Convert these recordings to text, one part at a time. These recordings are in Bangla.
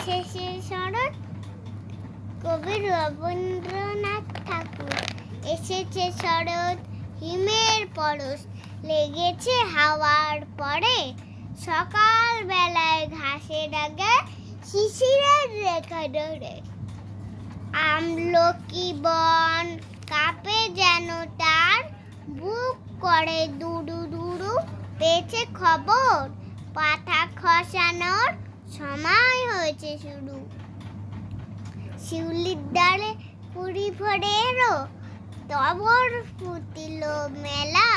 শেষে শরৎ, কবি রবীন্দ্রনাথ ঠাকুর। এসেছে শরৎ, হিমের পরশ লেগেছে হাওয়ার পরে, সকাল বেলায় ঘাসের আগে শিশিরের রেখা ধরে। আমলকি বন কাঁপে যেন তার, বুক করে দুরু দুরু, পেয়েছে খবর পাতা খসানোর সময় হয়েছে শুরু। শিউলির ডালে কুড়ি ভরে এলো, টগর ফুটিল মেলা,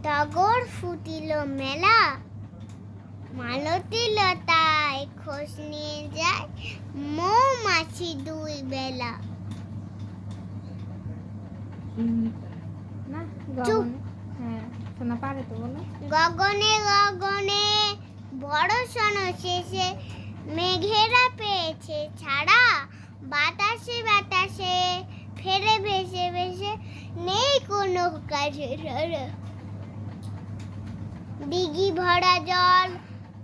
টগর ফুটিল মেলা। মালতী লতায় খোঁজ নিয়ে যায় মৌমাছি দুই বেলা। না চুপ। হ্যাঁ শোনা পারে তো বলো। গগনে গগনে বর্ষণ শেষে মেঘেরা পেয়েছে ছাড়া, বাতাসে বাতাসে ফেরে ভেসে ভেসে নেই কোনো কাছে ছাড়া। দিঘি ভরা জল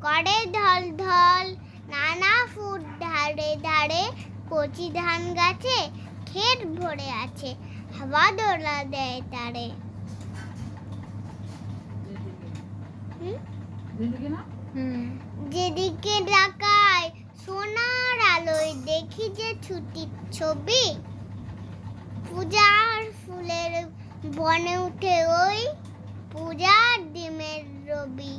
করে ঢল ঢল, নানা ফুট ধারে ধারে, কচি ধান গাছে ক্ষেত ভরে আছে, হাওয়া দোলা দেয় তারে। যেদিকে তাকাই সোনার আলোয় দেখি যে ছুটির ছবি, পূজার ফুলের বনে উঠে ওই পূজার ডিমের রবি।